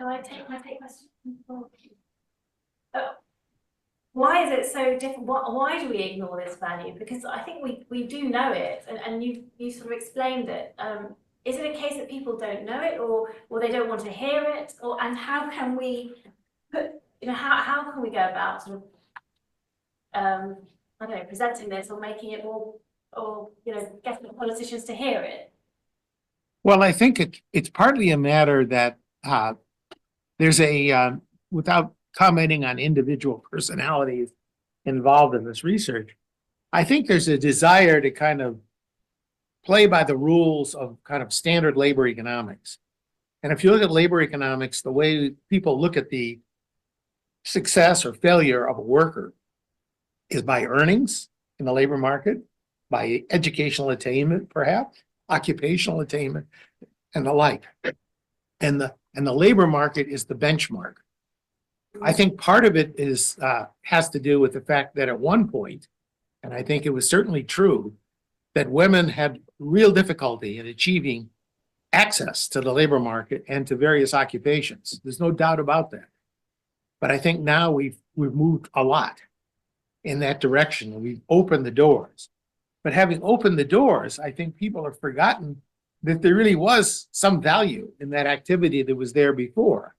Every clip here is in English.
Can I take question? Why is it so different? Why do we ignore this value? Because I think we do know it, and you sort of explained it. Is it a case that people don't know it, or they don't want to hear it, and how can we put, how can we go about sort of I don't know, presenting this or making it more, or getting politicians to hear it? Well, I think it's partly a matter that there's without commenting on individual personalities involved in this research, I think there's a desire to kind of play by the rules of kind of standard labor economics. And if you look at labor economics, the way people look at the success or failure of a worker is by earnings in the labor market, by educational attainment, perhaps, occupational attainment, and the like. And the labor market is the benchmark. I think part of it has to do with the fact that at one point, and I think it was certainly true, that women had real difficulty in achieving access to the labor market and to various occupations. There's no doubt about that. But I think now we've moved a lot in that direction, and we've opened the doors. But having opened the doors, I think people have forgotten that there really was some value in that activity that was there before.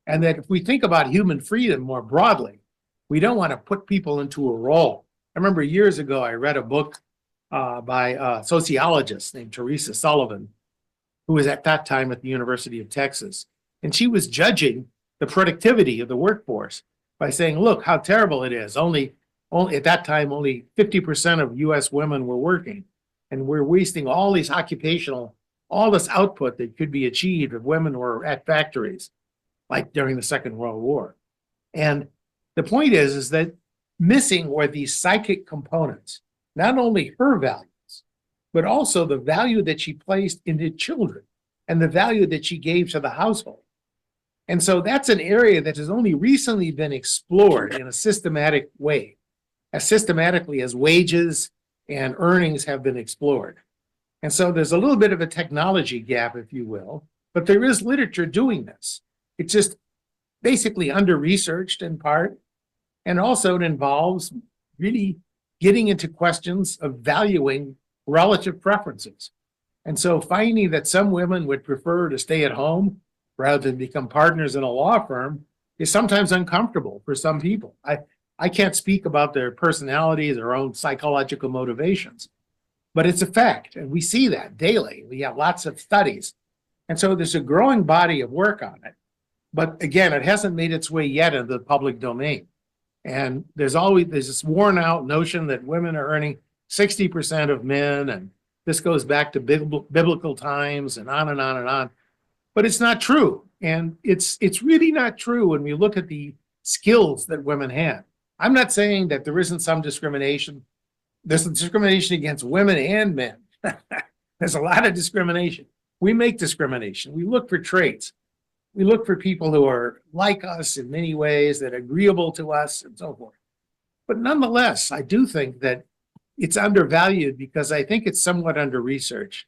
And that if we think about human freedom more broadly, we don't want to put people into a role. I remember years ago, I read a book by a sociologist named Teresa Sullivan, who was at that time at the University of Texas. And she was judging the productivity of the workforce by saying, look how terrible it is. Only at that time, only 50% of US women were working. And we're wasting all this output that could be achieved if women were at factories, like during the Second World War. And the point is that missing were these psychic components, not only her values, but also the value that she placed into children and the value that she gave to the household. And so that's an area that has only recently been explored in a systematic way, as systematically as wages and earnings have been explored. And so there's a little bit of a technology gap, if you will, but there is literature doing this. It's just basically under-researched in part, and also it involves really getting into questions of valuing relative preferences. And so finding that some women would prefer to stay at home rather than become partners in a law firm is sometimes uncomfortable for some people. I can't speak about their personalities, their own psychological motivations, but it's a fact, and we see that daily. We have lots of studies. And so there's a growing body of work on it. But again, it hasn't made its way yet into the public domain. And there's this worn out notion that women are earning 60% of men, and this goes back to biblical times and on and on and on. But it's not true. And it's really not true when we look at the skills that women have. I'm not saying that there isn't some discrimination. There's discrimination against women and men. There's a lot of discrimination. We make discrimination. We look for traits. We look for people who are like us in many ways, that are agreeable to us and so forth. But nonetheless, I do think that it's undervalued because I think it's somewhat under-researched.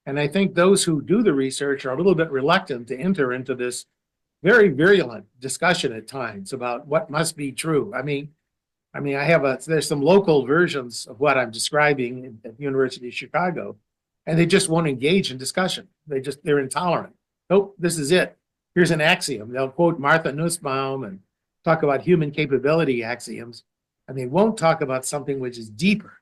And I think those who do the research are a little bit reluctant to enter into this very virulent discussion at times about what must be true. I mean, there's some local versions of what I'm describing at the University of Chicago, and they just won't engage in discussion. They're intolerant. Nope, this is it. Here's an axiom. They'll quote Martha Nussbaum and talk about human capability axioms, and they won't talk about something which is deeper,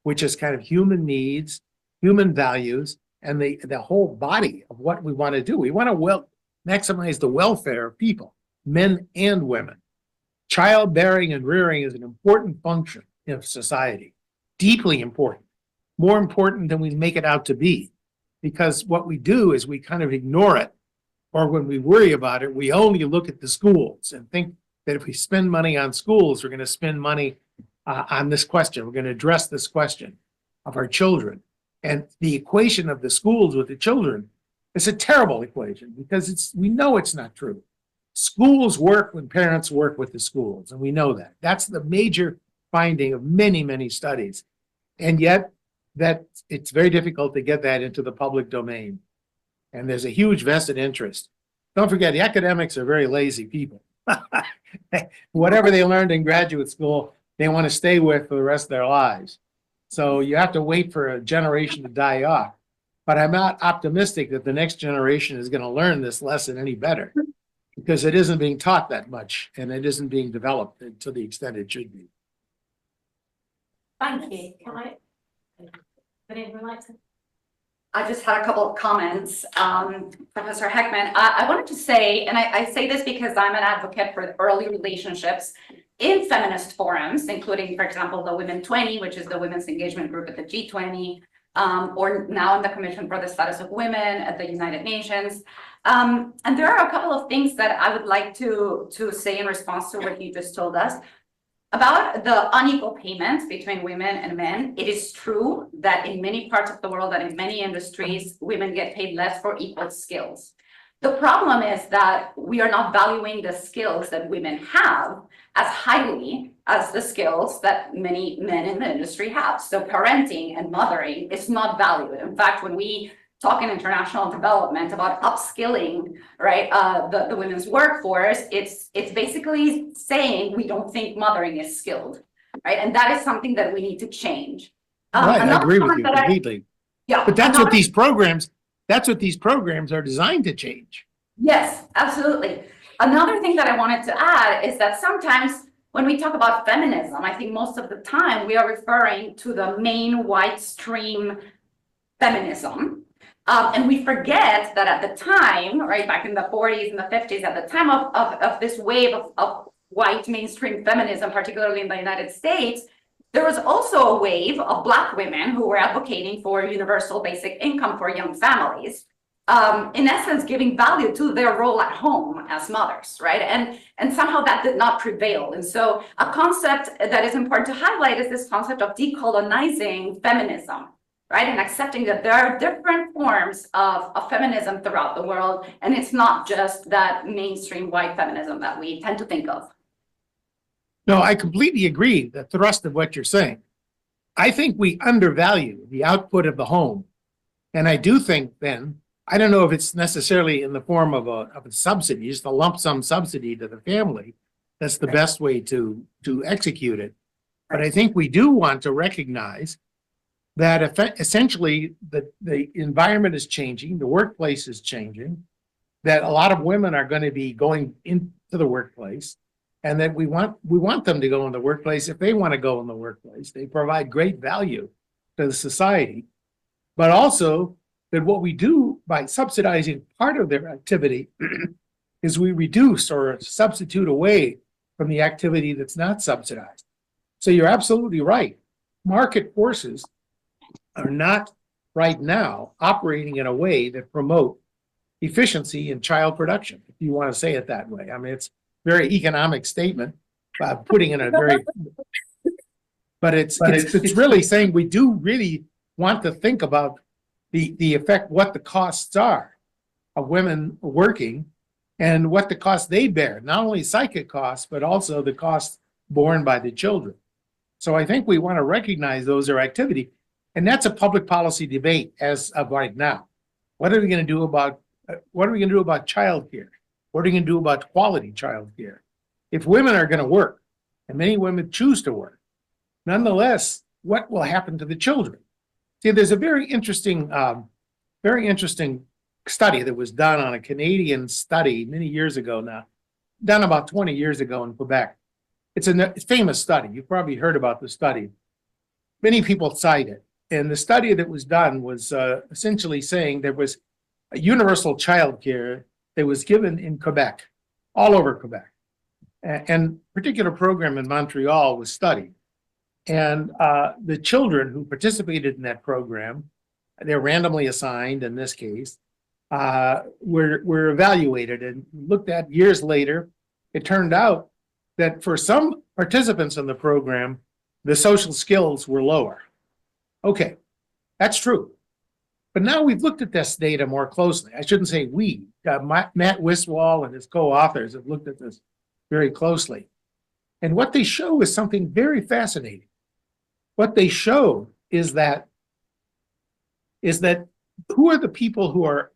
which is kind of human needs, human values, and the whole body of what we want to do. We want to maximize the welfare of people, men and women. Childbearing and rearing is an important function of society, deeply important, more important than we make it out to be, because what we do is we kind of ignore it, or when we worry about it, we only look at the schools and think that if we spend money on schools, we're going to spend money on this question. We're going to address this question of our children. And the equation of the schools with the children is a terrible equation because we know it's not true. Schools work when parents work with the schools, and we know that. That's the major finding of many, many studies. And yet that it's very difficult to get that into the public domain. And there's a huge vested interest don't forget, the academics are very lazy people. Whatever they learned in graduate school, they want to stay with for the rest of their lives. So you have to wait for a generation to die off. But I'm not optimistic that the next generation is going to learn this lesson any better because it isn't being taught that much and it isn't being developed to the extent it should be. Thank you. Can I? Would anyone like to? I just had a couple of comments. Professor Heckman, I wanted to say, and I say this because I'm an advocate for early relationships in feminist forums, including, for example, the Women 20, which is the women's engagement group at the G20, or now in the Commission for the Status of Women at the United Nations. And there are a couple of things that I would like to say in response to what you just told us. About the unequal payments between women and men, it is true that in many parts of the world and in many industries, women get paid less for equal skills. The problem is that we are not valuing the skills that women have as highly as the skills that many men in the industry have. So parenting and mothering is not valued. In fact, when we talk in international development about upskilling, right, the women's workforce, it's basically saying we don't think mothering is skilled, right? And that is something that we need to change. Right, I agree with you completely. Yeah, but that's what these programs are designed to change. Yes, absolutely. Another thing that I wanted to add is that sometimes when we talk about feminism, I think most of the time we are referring to the main white stream feminism. And we forget that at the time, right, back in the 40s and the 50s, at the time of this wave of white mainstream feminism, particularly in the United States, there was also a wave of Black women who were advocating for universal basic income for young families, in essence, giving value to their role at home as mothers, right? And somehow that did not prevail. And so a concept that is important to highlight is this concept of decolonizing feminism, right? And accepting that there are different forms of feminism throughout the world. And it's not just that mainstream white feminism that we tend to think of. No, I completely agree, the thrust of what you're saying. I think we undervalue the output of the home. And I do think then, I don't know if it's necessarily in the form of a subsidy, just a lump sum subsidy to the family. That's the best way to execute it. But I think we do want to recognize that essentially the environment is changing, the workplace is changing, that a lot of women are going to be going into the workplace, and that we want them to go in the workplace if they want to go in the workplace. They provide great value to the society, but also that what we do by subsidizing part of their activity is we reduce or substitute away from the activity that's not subsidized. So you're absolutely right. Market forces are not right now operating in a way that promote efficiency in child production, if you want to say it that way. I mean, it's a very economic statement, putting in a very, but it's really saying we do really want to think about the effect, what the costs are of women working and what the costs they bear, not only psychic costs, but also the costs borne by the children. So I think we want to recognize those are activity. And that's a public policy debate as of right now. What are we going to do about childcare? What are we going to do about quality childcare? If women are going to work, and many women choose to work, nonetheless, what will happen to the children? See, there's a very interesting study that was done on a Canadian study many years ago now, done about 20 years ago in Quebec. It's a famous study. You've probably heard about the study. Many people cite it. And the study that was done was essentially saying there was a universal child care that was given in Quebec, all over Quebec. And a particular program in Montreal was studied. And the children who participated in that program, they're randomly assigned in this case, were evaluated and looked at years later. It turned out that for some participants in the program, the social skills were lower. Okay, that's true. But now we've looked at this data more closely. I shouldn't say we. Matt Wiswall and his co-authors have looked at this very closely. And what they show is something very fascinating. What they show is that who are the people who are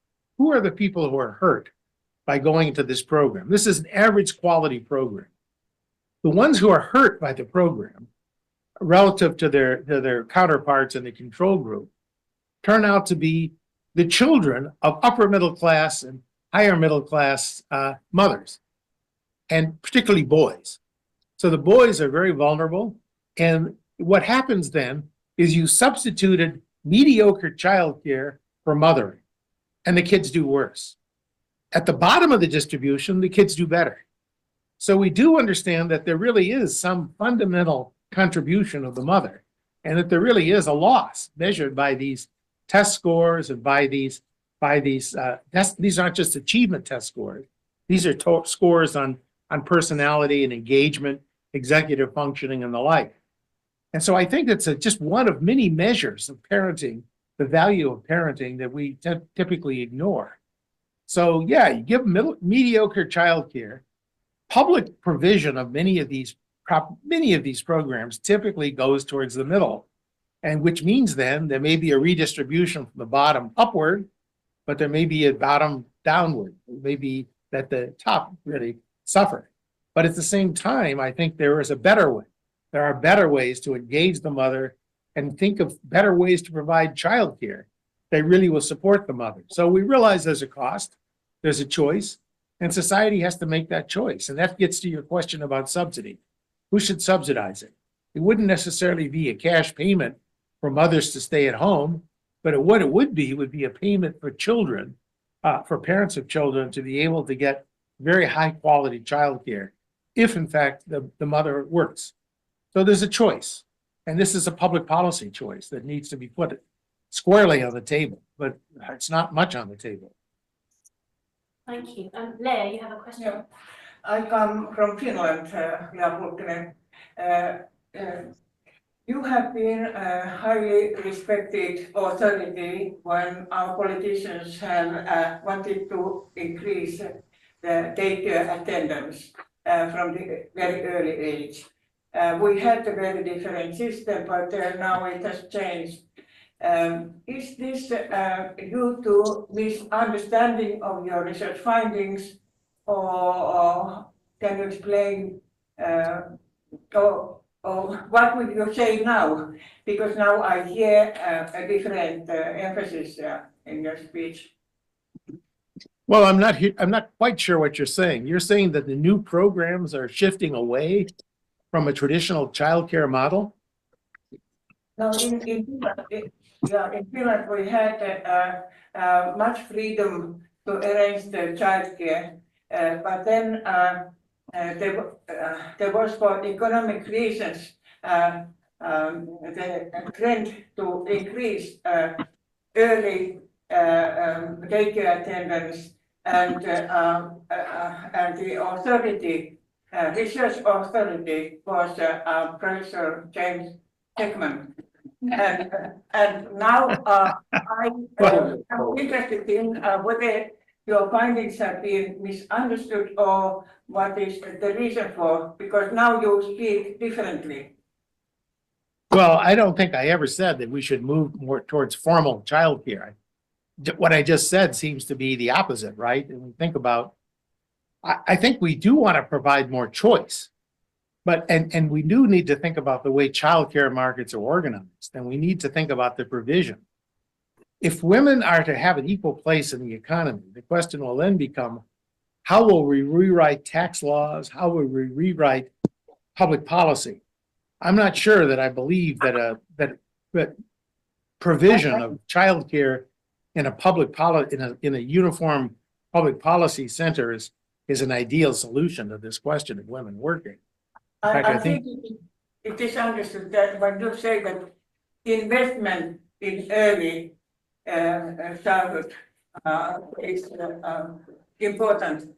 hurt by going to this program. This is an average quality program. The ones who are hurt by the program relative to their counterparts in the control group turn out to be the children of upper middle class and higher middle class mothers, and particularly boys. So the boys are very vulnerable. And what happens then is you substituted mediocre childcare for mothering, and the kids do worse. At the bottom of the distribution, the kids do better. So we do understand that there really is some fundamental contribution of the mother, and that there really is a loss measured by these test scores and by these these aren't just achievement test scores. These are scores on personality and engagement, executive functioning, and the like. And so I think it's just one of many measures of parenting, the value of parenting that we typically ignore. So yeah, you give mediocre childcare. Public provision of many of these programs typically goes towards the middle, and which means then there may be a redistribution from the bottom upward, but there may be a bottom downward. It may be that the top really suffer. But at the same time, I think there is a better way. There are better ways to engage the mother and think of better ways to provide childcare that really will support the mother. So we realize there's a cost, there's a choice, and society has to make that choice. And that gets to your question about subsidy. Who should subsidize it? It wouldn't necessarily be a cash payment for mothers to stay at home, but what it would be a payment for children, for parents of children to be able to get very high quality childcare if in fact the mother works. So there's a choice. And this is a public policy choice that needs to be put squarely on the table, but it's not much on the table. Thank you. Leah, you have a question? Yeah. I come from Finland, Leah. You have been a highly respected authority when our politicians have wanted to increase the daycare attendance from the very early age. We had a very different system, but now it has changed. Is this due to misunderstanding of your research findings, or can you explain, or what would you say now? Because now I hear a different emphasis in your speech. Well, I'm not quite sure what you're saying. You're saying that the new programs are shifting away from a traditional childcare model? Now, in Finland, we had much freedom to arrange the childcare, but then there was, for economic reasons, the trend to increase early daycare attendance, and the authority, research authority, was Professor James Heckman. And now I'm interested in whether your findings have been misunderstood or what is the reason for, because now you speak differently. Well, I don't think I ever said that we should move more towards formal childcare. What I just said seems to be the opposite, right? And we think about, I think we do want to provide more choice, but, and we do need to think about the way childcare markets are organized, and we need to think about the provision. If women are to have an equal place in the economy, the question will then become, how will we rewrite tax laws? How will we rewrite public policy? I'm not sure that I believe that that provision of childcare in a public in a uniform public policy center is an ideal solution to this question of women working. In fact, I think it is understood that when you say that investment in early childhood is important.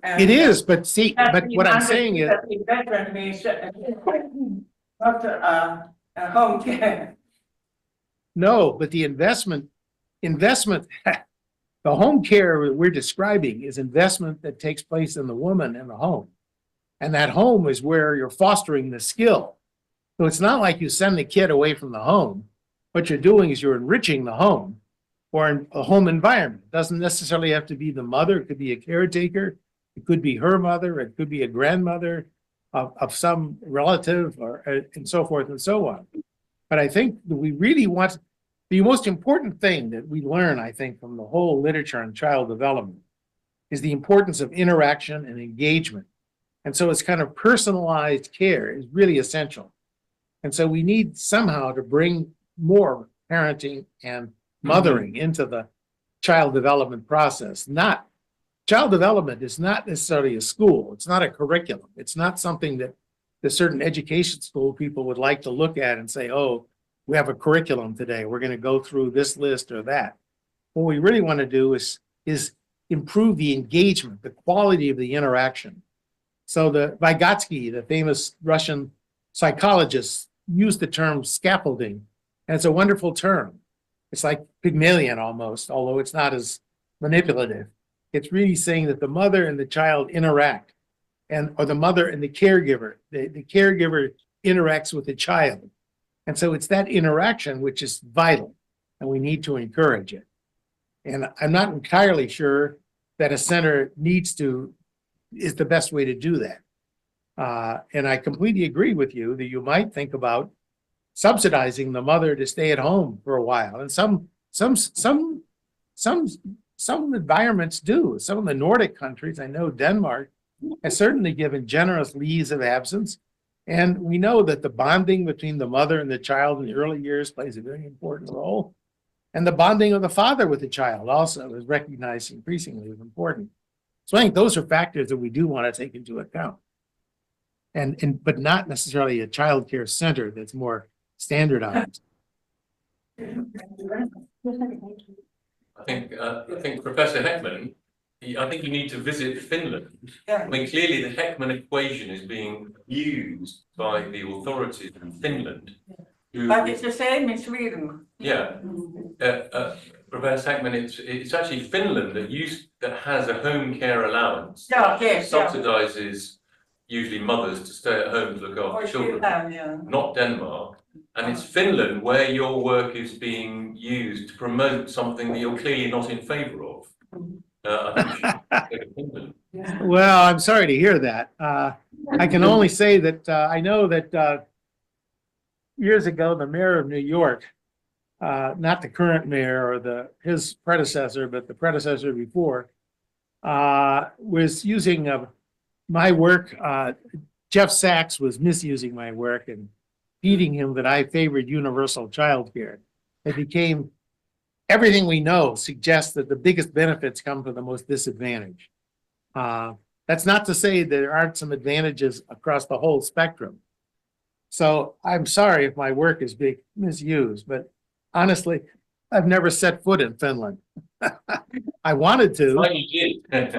It is, but see, but what I'm saying is, investment means not home care. no, but the investment, the home care we're describing is investment that takes place in the woman in the home. And that home is where you're fostering the skill. So it's not like you send the kid away from the home. What you're doing is you're enriching the home or in a home environment. It doesn't necessarily have to be the mother. It could be a caretaker. It could be her mother. It could be a grandmother of some relative, or and so forth and so on. But I think that we really want, the most important thing that we learn, I think, from the whole literature on child development is the importance of interaction and engagement. And so it's kind of personalized care is really essential. And so we need somehow to bring more parenting and mothering into the child development process. Child development is not necessarily a school. It's not a curriculum. It's not something that the certain education school people would like to look at and say, oh, we have a curriculum today. We're going to go through this list or that. What we really want to do is improve the engagement, the quality of the interaction. So the Vygotsky, the famous Russian psychologist, used the term scaffolding, and it's a wonderful term. It's like Pygmalion almost, although it's not as manipulative. It's really saying that the mother and the child interact, or the mother and the caregiver. The caregiver interacts with the child. And so it's that interaction which is vital, and we need to encourage it. And I'm not entirely sure that a center is the best way to do that. And I completely agree with you that you might think about subsidizing the mother to stay at home for a while. And some environments do. Some of the Nordic countries, I know Denmark, has certainly given generous leaves of absence. And we know that the bonding between the mother and the child in the early years plays a very important role. And the bonding of the father with the child also is recognized increasingly as important. So I think those are factors that we do want to take into account. But not necessarily a child care center that's more standardized. I think Professor Heckman, I think you need to visit Finland. I mean, clearly the Heckman equation is being used by the authorities in Finland. But it's the same in Sweden. Yeah, Professor Heckman, it's actually Finland that has a home care allowance. Subsidizes usually mothers to stay at home to look after children. Not Denmark. And it's Finland where your work is being used to promote something that you're clearly not in favor of. I think you should go to Finland. Well, I'm sorry to hear that. I can only say that I know that years ago, the mayor of New York, not the current mayor or his predecessor, but the predecessor before, was using my work. Jeff Sachs was misusing my work and feeding him that I favored universal child care. It became, everything we know suggests that the biggest benefits come from the most disadvantaged. That's not to say there aren't some advantages across the whole spectrum. So I'm sorry if my work is being misused, but honestly, I've never set foot in Finland. I wanted to. Like you did.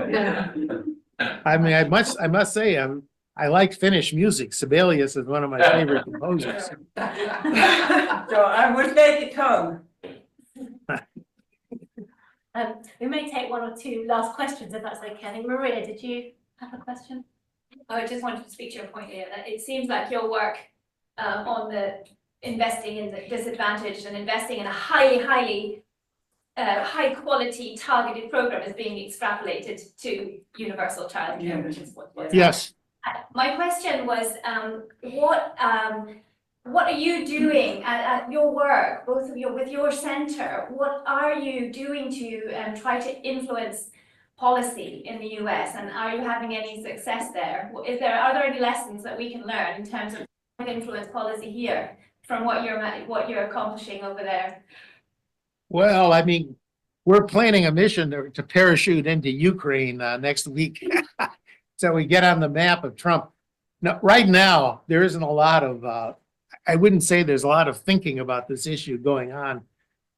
I mean, I must say, I like Finnish music. Sibelius is one of my favorite composers. So I will take it home. We may take one or two last questions if that's okay. I think Maria, did you have a question? I just wanted to speak to your point here that it seems like your work on the investing in the disadvantaged and investing in a high quality targeted program is being extrapolated to universal childcare, which is what. Yes. My question was, what are you doing at your work, both of you, with your center? What are you doing to try to influence policy in the US, and are you having any success there? Are there any lessons that we can learn in terms of influence policy here from what you're accomplishing over there? Well, I mean, we're planning a mission to parachute into Ukraine next week. So we get on the map of Trump. Now, right now, there isn't a lot of, I wouldn't say there's a lot of thinking about this issue going on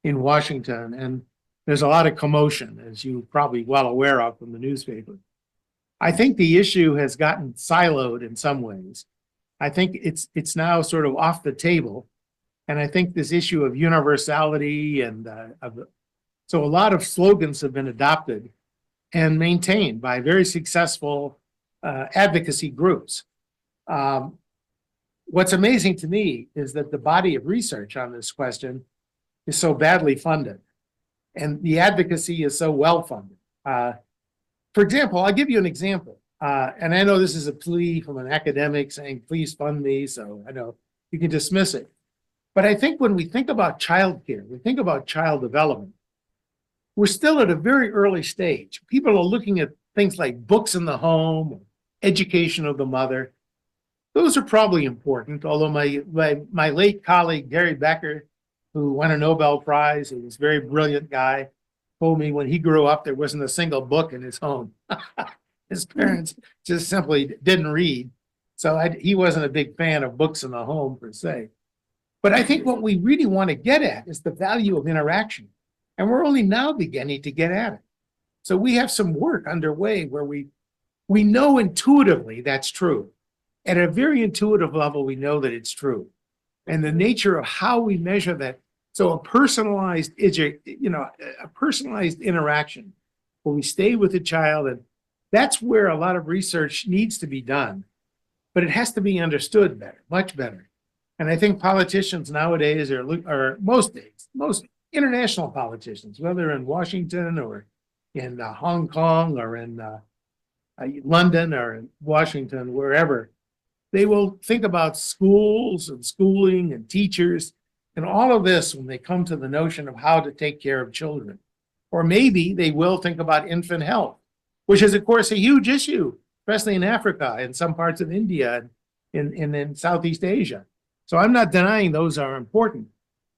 in Washington. And there's a lot of commotion, as you're probably well aware of from the newspaper. I think the issue has gotten siloed in some ways. I think it's now sort of off the table. And I think this issue of universality and so a lot of slogans have been adopted and maintained by very successful advocacy groups. What's amazing to me is that the body of research on this question is so badly funded. and the advocacy is so well funded. For example, I'll give you an example. And I know this is a plea from an academic saying, please fund me. So I know you can dismiss it. But I think when we think about childcare, we think about child development, we're still at a very early stage. People are looking at things like books in the home, education of the mother. Those are probably important, although my late colleague, Gary Becker, who won a Nobel Prize, he was a very brilliant guy, told me when he grew up, there wasn't a single book in his home. His parents just simply didn't read. So he wasn't a big fan of books in the home per se. But I think what we really want to get at is the value of interaction. And we're only now beginning to get at it. So we have some work underway where we know intuitively that's true. At a very intuitive level, we know that it's true. And the nature of how we measure that. So a personalized interaction where we stay with the child, and that's where a lot of research needs to be done. But it has to be understood better, much better. And I think politicians nowadays most international politicians, whether in Washington or in Hong Kong or in London or in Washington, wherever, they will think about schools and schooling and teachers and all of this when they come to the notion of how to take care of children. Or maybe they will think about infant health, which is, of course, a huge issue, especially in Africa and some parts of India and in Southeast Asia. So I'm not denying those are important.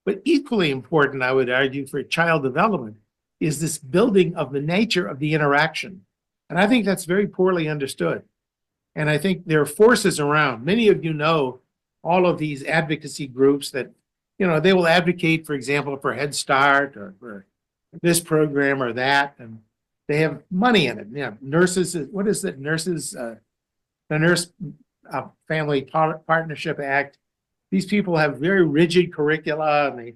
But equally important, I would argue, for child development is this building of the nature of the interaction. And I think that's very poorly understood. And I think there are forces around. Many of you know all of these advocacy groups that, they will advocate, for example, for Head Start or for this program or that, and they have money in it. Nurses, what is it? The Nurse Family Partnership Act. These people have very rigid curricula, and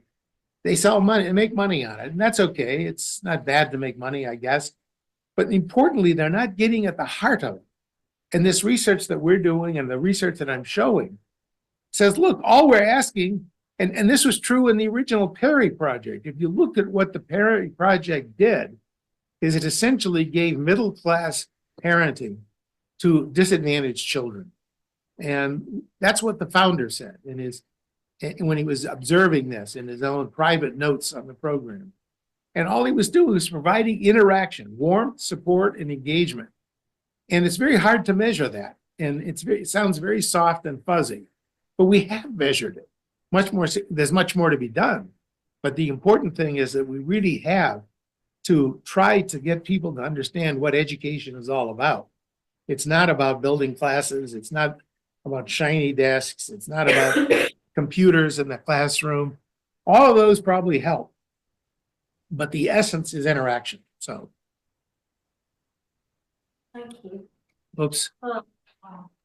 they sell money and make money on it. And that's okay. It's not bad to make money, I guess. But importantly, they're not getting at the heart of it. And this research that we're doing and the research that I'm showing says, look, all we're asking, and this was true in the original Perry Project. If you look at what the Perry Project did, is it essentially gave middle-class parenting to disadvantaged children. And that's what the founder said when he was observing this in his own private notes on the program. And all he was doing was providing interaction, warmth, support, and engagement. And it's very hard to measure that. And it sounds very soft and fuzzy, but we have measured it. There's much more to be done. But the important thing is that we really have to try to get people to understand what education is all about. It's not about building classes. It's not about shiny desks. It's not about computers in the classroom. All of those probably help. But the essence is interaction. So. Thank you. Oops. Well,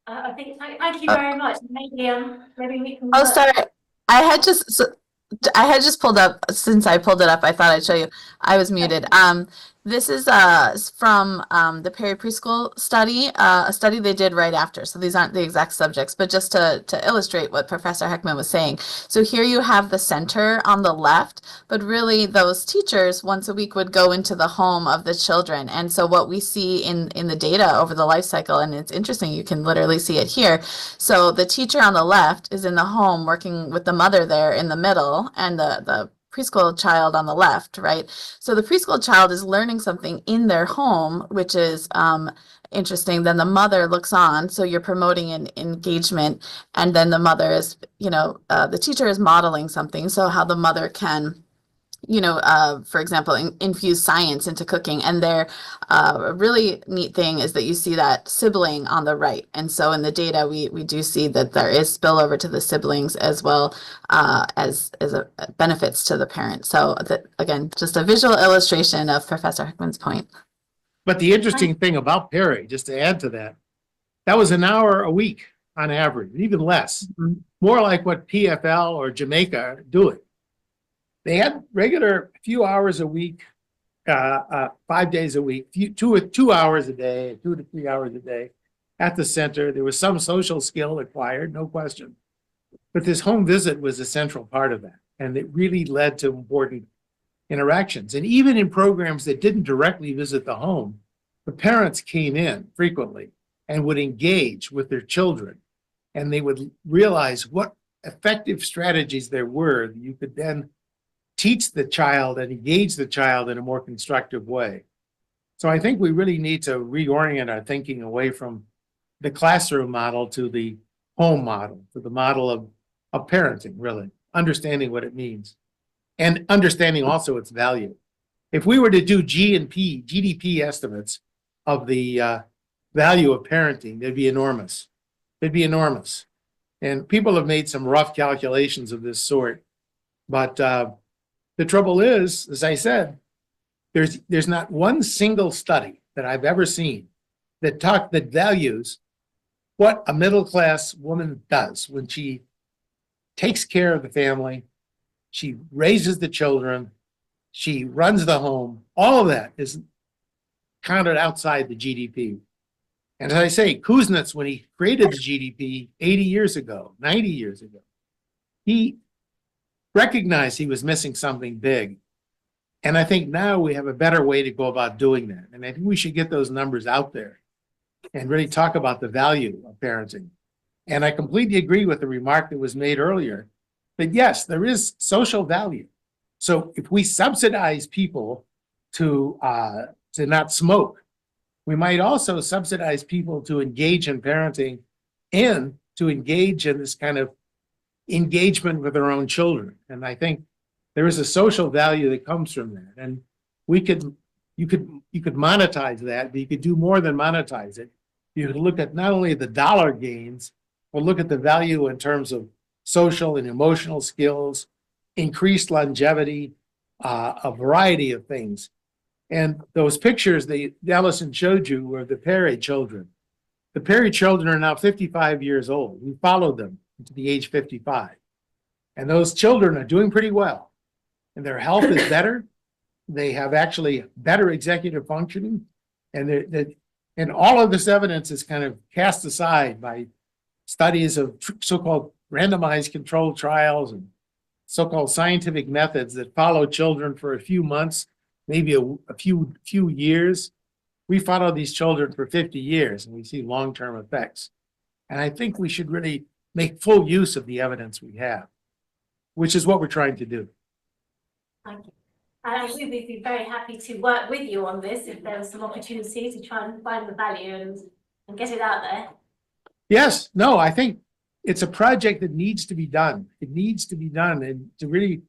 I think thank you very much. Maybe we can. Oh, sorry. I had just pulled up. Since I pulled it up, I thought I'd show you. I was muted. This is from the Perry Preschool study, a study they did right after. So these aren't the exact subjects, but just to illustrate what Professor Heckman was saying. So here you have the center on the left, but really those teachers once a week would go into the home of the children. And so what we see in the data over the life cycle, and it's interesting, you can literally see it here. So the teacher on the left is in the home working with the mother there in the middle, and the preschool child on the left, right? So the preschool child is learning something in their home, which is interesting. Then the mother looks on, so you're promoting an engagement, and then the mother is, the teacher is modeling something. So how the mother can, for example, infuse science into cooking. And a really neat thing is that you see that sibling on the right. And so in the data, we do see that there is spillover to the siblings as well as benefits to the parent. So again, just a visual illustration of Professor Heckman's point. But the interesting thing about Perry, just to add to that, that was an hour a week on average, even less, more like what PFL or Jamaica are doing. They had regular few hours a week, 5 days a week, 2 hours a day, 2 to 3 hours a day at the center. There was some social skill acquired, no question. But this home visit was a central part of that. And it really led to important interactions. And even in programs that didn't directly visit the home, the parents came in frequently and would engage with their children. And they would realize what effective strategies there were that you could then teach the child and engage the child in a more constructive way. So I think we really need to reorient our thinking away from the classroom model to the home model, to the model of parenting, really, understanding what it means and understanding also its value. If we were to do GDP estimates of the value of parenting, they'd be enormous. They'd be enormous. And people have made some rough calculations of this sort. But the trouble is, as I said, there's not one single study that I've ever seen that values what a middle-class woman does when she takes care of the family, she raises the children, she runs the home. All of that is counted outside the GDP. And as I say, Kuznets, when he created the GDP 80 years ago, 90 years ago, he recognized he was missing something big. And I think now we have a better way to go about doing that. And I think we should get those numbers out there and really talk about the value of parenting. And I completely agree with the remark that was made earlier that yes, there is social value. So if we subsidize people to not smoke, we might also subsidize people to engage in parenting and to engage in this kind of engagement with their own children. And I think there is a social value that comes from that. And you could monetize that, but you could do more than monetize it. You could look at not only the dollar gains, but look at the value in terms of social and emotional skills, increased longevity, a variety of things. And those pictures that Allison showed you were the Perry children. The Perry children are now 55 years old. We followed them to the age 55. And those children are doing pretty well. And their health is better. They have actually better executive functioning. And all of this evidence is kind of cast aside by studies of so-called randomized controlled trials and so-called scientific methods that follow children for a few months, maybe a few years. We follow these children for 50 years and we see long-term effects. And I think we should really make full use of the evidence we have, which is what we're trying to do. Thank you. And we'd be very happy to work with you on this if there was some opportunity to try and find the value and get it out there. Yes, no, I think it's a project that needs to be done. It needs to be done, and to really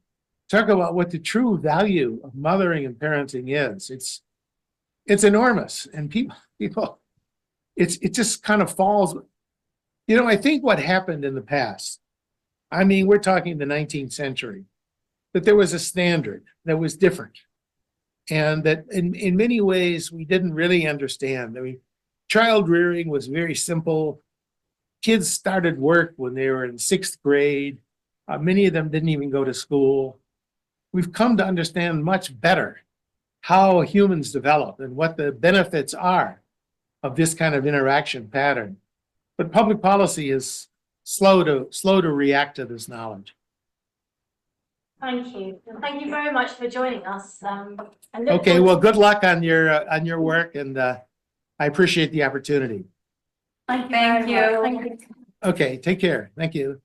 talk about what the true value of mothering and parenting is. It's enormous, and people, it just kind of falls. You know, I think what happened in the past, I mean, we're talking the 19th century, that there was a standard that was different. And that in many ways, we didn't really understand. I mean, child rearing was very simple. Kids started work when they were in 6th grade. Many of them didn't even go to school. We've come to understand much better how humans develop and what the benefits are of this kind of interaction pattern. But public policy is slow to react to this knowledge. Thank you. And thank you very much for joining us. Okay, well, good luck on your work, and I appreciate the opportunity. Thank you. Thank you. Okay, take care. Thank you.